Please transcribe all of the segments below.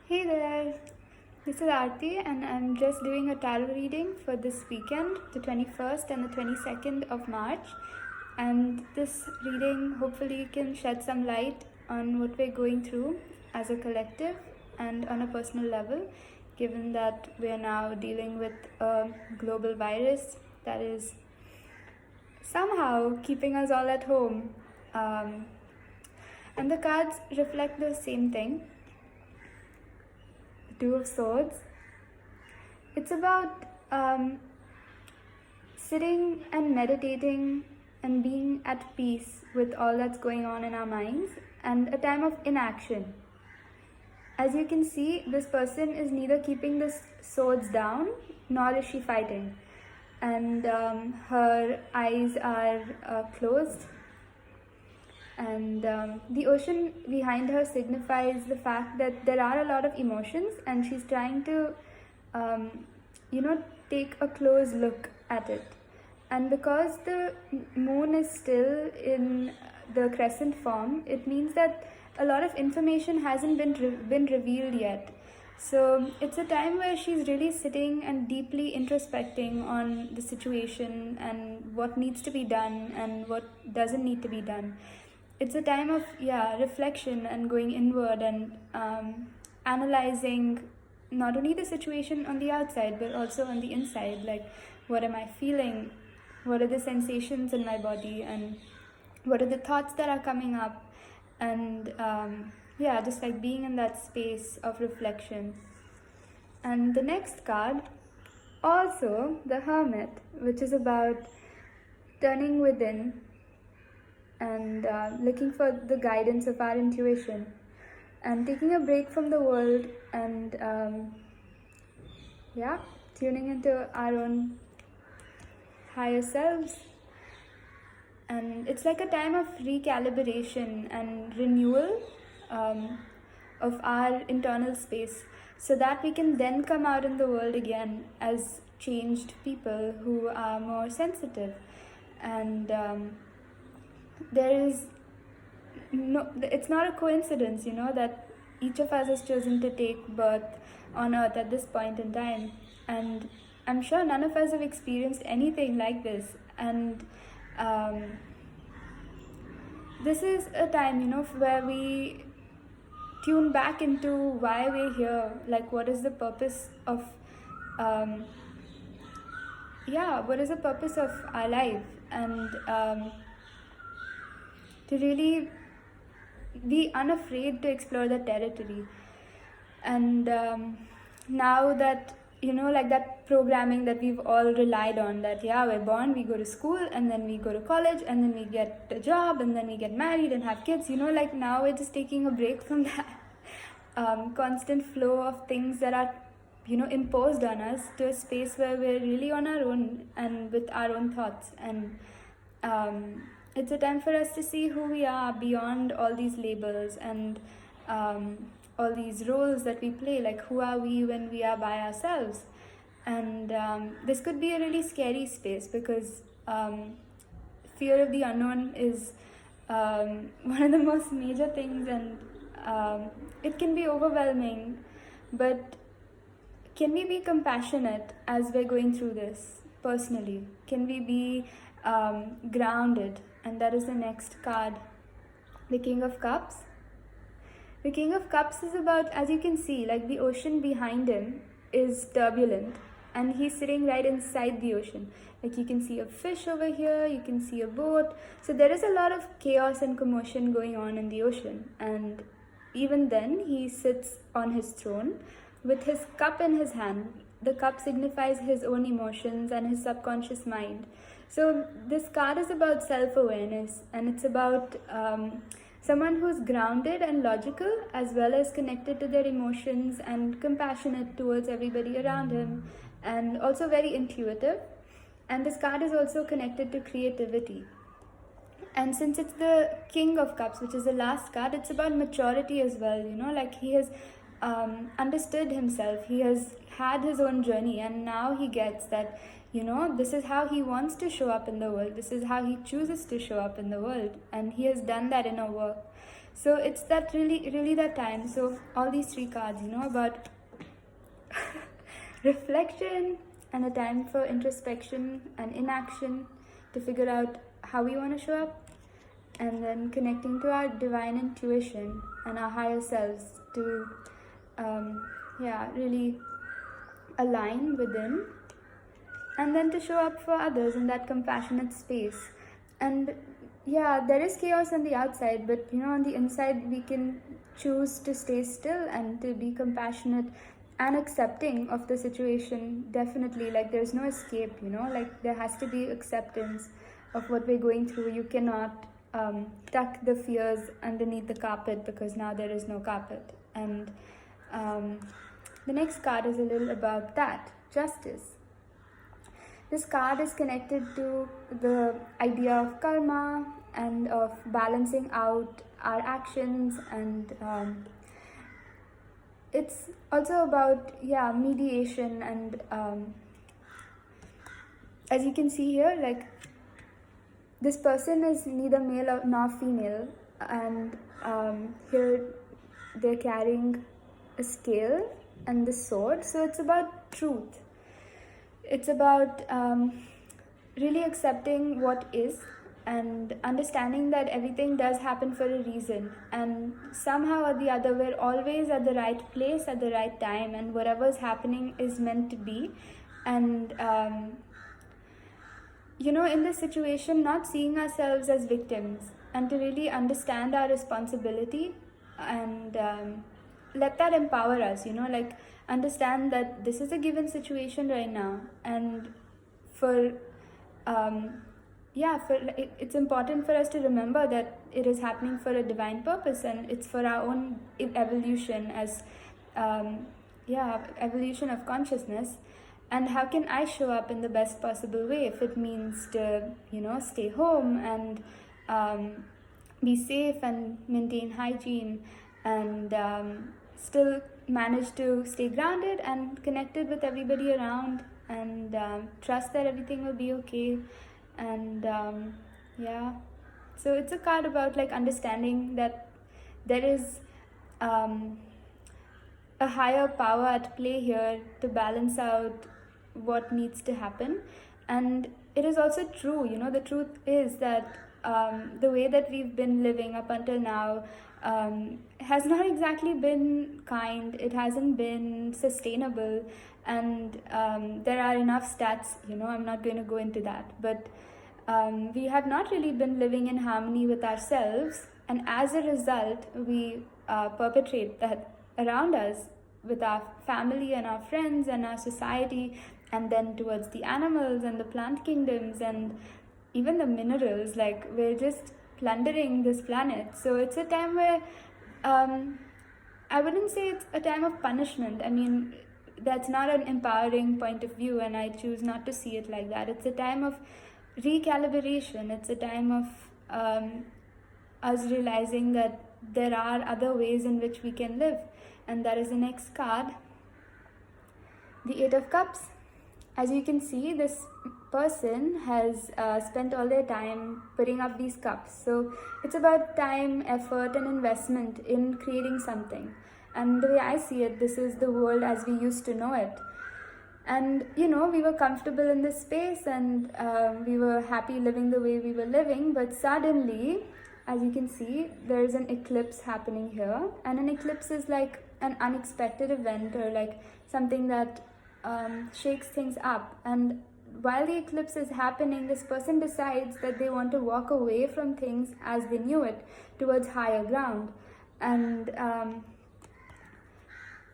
Hey there, this is Aarti, and I'm just doing a tarot reading for this weekend, the 21st and the 22nd of March. And this reading hopefully can shed some light on what we're going through as a collective and on a personal level, given that we are now dealing with a global virus that is somehow keeping us all at home. And the cards reflect the same thing. Two of Swords. It's about sitting and meditating and being at peace with all that's going on in our minds, and a time of inaction. As you can see, this person is neither keeping the swords down nor is she fighting, and her eyes are closed. And the ocean behind her signifies the fact that there are a lot of emotions, and she's trying to, take a close look at it. And because the moon is still in the crescent form, it means that a lot of information hasn't been revealed yet. So it's a time where she's really sitting and deeply introspecting on the situation and what needs to be done and what doesn't need to be done. It's a time of reflection and going inward and analyzing not only the situation on the outside but also on the inside. Like, what am I feeling? What are the sensations in my body? And what are the thoughts that are coming up? And just like being in that space of reflection. And the next card, also the Hermit, which is about turning within and looking for the guidance of our intuition and taking a break from the world and tuning into our own higher selves. And it's like a time of recalibration and renewal of our internal space, so that we can then come out in the world again as changed people who are more sensitive. And it's not a coincidence, that each of us has chosen to take birth on earth at this point in time. And I'm sure none of us have experienced anything like this. And this is a time, where we tune back into why we're here. Like, what is the purpose of what is the purpose of our life? And to really be unafraid to explore the territory. And now that, like that programming that we've all relied on, that we're born, we go to school, and then we go to college, and then we get a job, and then we get married and have kids, like now we're just taking a break from that constant flow of things that are imposed on us, to a space where we're really on our own and with our own thoughts. And it's a time for us to see who we are beyond all these labels and all these roles that we play. Like, who are we when we are by ourselves? And this could be a really scary space, because fear of the unknown is one of the most major things, and it can be overwhelming. But can we be compassionate as we're going through this personally? Can we be grounded? And that is the next card, the King of Cups. The King of Cups is about, as you can see, like the ocean behind him is turbulent, and he's sitting right inside the ocean. Like, you can see a fish over here, you can see a boat. So there is a lot of chaos and commotion going on in the ocean. And even then, he sits on his throne with his cup in his hand. The cup signifies his own emotions and his subconscious mind. So this card is about self-awareness, and it's about someone who's grounded and logical, as well as connected to their emotions and compassionate towards everybody around him, and also very intuitive. And this card is also connected to creativity. And since it's the King of Cups, which is the last card, it's about maturity as well. Like, he has understood himself, he has had his own journey, and now he gets that, this is how he wants to show up in the world, this is how he chooses to show up in the world, and he has done that inner work. So it's that really that time. So all these three cards, about reflection and a time for introspection and inaction to figure out how we want to show up, and then connecting to our divine intuition and our higher selves to really align within, and then to show up for others in that compassionate space. And there is chaos on the outside, but on the inside we can choose to stay still and to be compassionate and accepting of the situation. Definitely, like, there's no escape, like there has to be acceptance of what we're going through. You cannot tuck the fears underneath the carpet, because now there is no carpet. And the next card is a little about that, justice. This card is connected to the idea of karma and of balancing out our actions, and it's also about mediation. And as you can see here, like, this person is neither male nor female, and here they're carrying a scale and the sword. So it's about truth. It's about really accepting what is, and understanding that everything does happen for a reason, and somehow or the other we're always at the right place at the right time, and whatever's happening is meant to be. And in this situation, not seeing ourselves as victims, and to really understand our responsibility, and let that empower us, like, understand that this is a given situation right now, and it's important for us to remember that it is happening for a divine purpose, and it's for our own evolution as evolution of consciousness. And how can I show up in the best possible way? If it means to stay home and be safe and maintain hygiene, and still manage to stay grounded and connected with everybody around, and trust that everything will be okay. And so it's a card about, like, understanding that there is a higher power at play here to balance out what needs to happen. And it is also true, the truth is that the way that we've been living up until now has not exactly been kind. It hasn't been sustainable, and there are enough stats, I'm not going to go into that, but we have not really been living in harmony with ourselves, and as a result we perpetrate that around us, with our family and our friends and our society, and then towards the animals and the plant kingdoms and even the minerals. Like, we're just plundering this planet. So it's a time where I wouldn't say it's a time of punishment. I mean, that's not an empowering point of view, and I choose not to see it like that. It's a time of recalibration. It's a time of us realizing that there are other ways in which we can live. And that is the next card, the Eight of Cups. As you can see, this person has spent all their time putting up these cups. So it's about time, effort, and investment in creating something. And the way I see it, this is the world as we used to know it. And we were comfortable in this space, and we were happy living the way we were living. But suddenly, as you can see, there is an eclipse happening here. And an eclipse is like an unexpected event, or like something that shakes things up. And while the eclipse is happening, this person decides that they want to walk away from things as they knew it, towards higher ground. And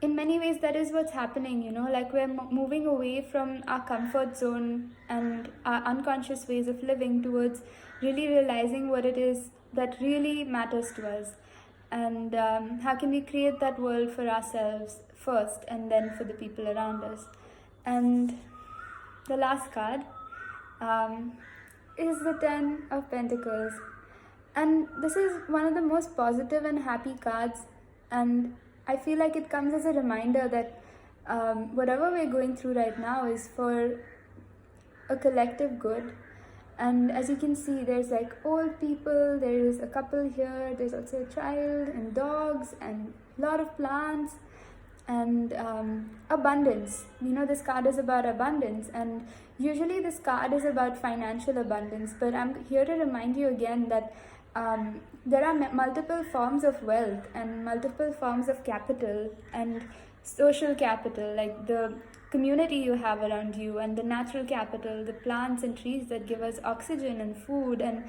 in many ways, that is what's happening, like, we're moving away from our comfort zone and our unconscious ways of living, towards really realizing what it is that really matters to us. And how can we create that world for ourselves first, and then for the people around us. And the last card is the Ten of Pentacles. And this is one of the most positive and happy cards, and I feel like it comes as a reminder that whatever we're going through right now is for a collective good. And as you can see, there's like old people, there is a couple here, there's also a child and dogs and a lot of plants and abundance. This card is about abundance, and usually this card is about financial abundance, but I'm here to remind you again that there are multiple forms of wealth and multiple forms of capital and social capital, like the community you have around you, and the natural capital, the plants and trees that give us oxygen and food. And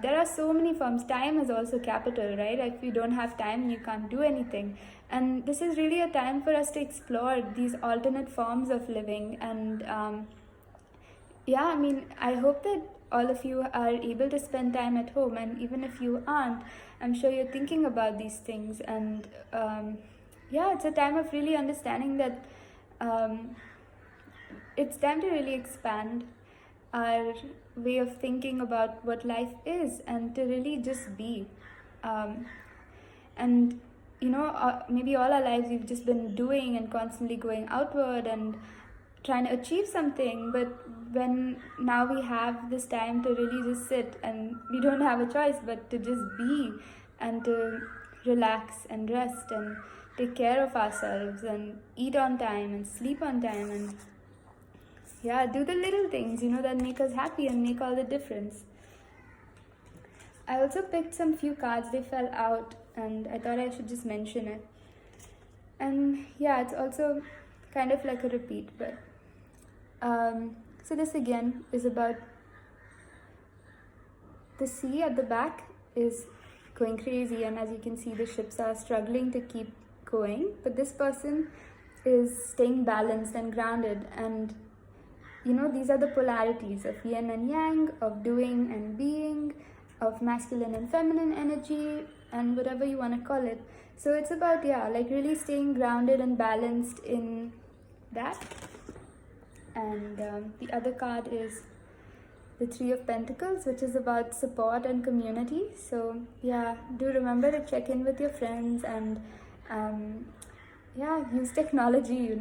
there are so many forms. Time is also capital, right? Like if you don't have time, you can't do anything. And this is really a time for us to explore these alternate forms of living. And I hope that all of you are able to spend time at home. And even if you aren't, I'm sure you're thinking about these things. And it's a time of really understanding that it's time to really expand our way of thinking about what life is and to really just be. Maybe all our lives we've just been doing and constantly going outward and trying to achieve something, but when now we have this time to really just sit, and we don't have a choice but to just be and to relax and rest and take care of ourselves and eat on time and sleep on time and do the little things that make us happy and make all the difference. I also picked some few cards, they fell out, and I thought I should just mention it. And it's also kind of like a repeat, but so this again is about the sea at the back is going crazy, and as you can see, the ships are struggling to keep going, but this person is staying balanced and grounded. And these are the polarities of yin and yang, of doing and being, of masculine and feminine energy, and whatever you want to call it. So it's about really staying grounded and balanced in that. And the other card is the Three of Pentacles, which is about support and community. So do remember to check in with your friends and use technology.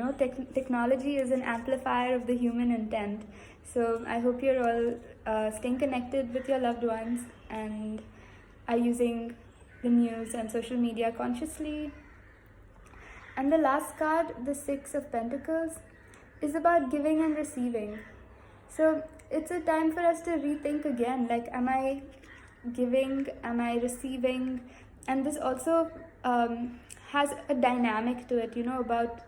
Technology is an amplifier of the human intent. So I hope you're all staying connected with your loved ones and are using the news and social media consciously. And the last card, the Six of Pentacles, is about giving and receiving. So it's a time for us to rethink again, like, am I giving, am I receiving? And this also has a dynamic to it, about,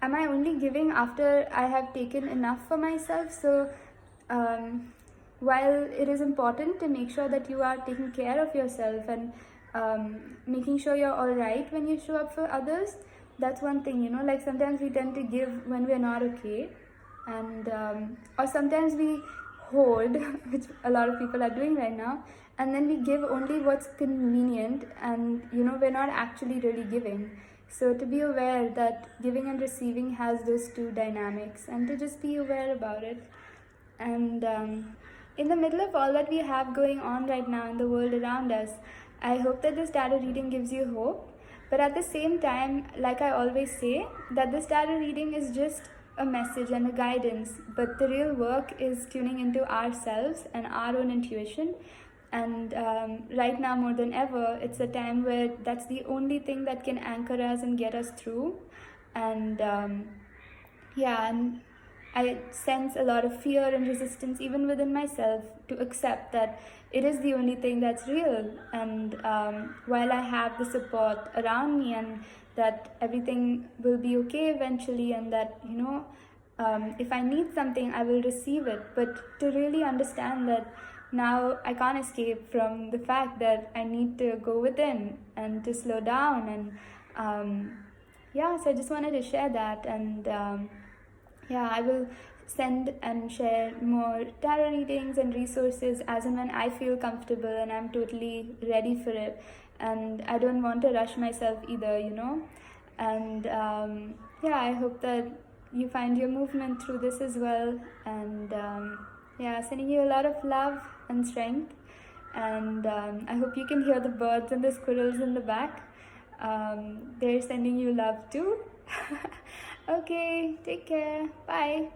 am I only giving after I have taken enough for myself? So while it is important to make sure that you are taking care of yourself and making sure you're all right when you show up for others, that's one thing. Like sometimes we tend to give when we're not okay, and or sometimes we hold, which a lot of people are doing right now, and then we give only what's convenient, and we're not actually really giving. So to be aware that giving and receiving has those two dynamics, and to just be aware about it. And in the middle of all that we have going on right now in the world around us, I hope that this tarot reading gives you hope. But at the same time, like I always say, that this tarot reading is just a message and a guidance, but the real work is tuning into ourselves and our own intuition. And right now more than ever, it's a time where that's the only thing that can anchor us and get us through. And and I sense a lot of fear and resistance even within myself to accept that it is the only thing that's real. And while I have the support around me, and that everything will be okay eventually, and that if I need something, I will receive it. But to really understand that now I can't escape from the fact that I need to go within and to slow down. And so I just wanted to share that. And I will send and share more tarot readings and resources as and when I feel comfortable and I'm totally ready for it. And I don't want to rush myself either, And I hope that you find your movement through this as well. And sending you a lot of love and strength. And I hope you can hear the birds and the squirrels in the back. They're sending you love too. Okay, take care. Bye.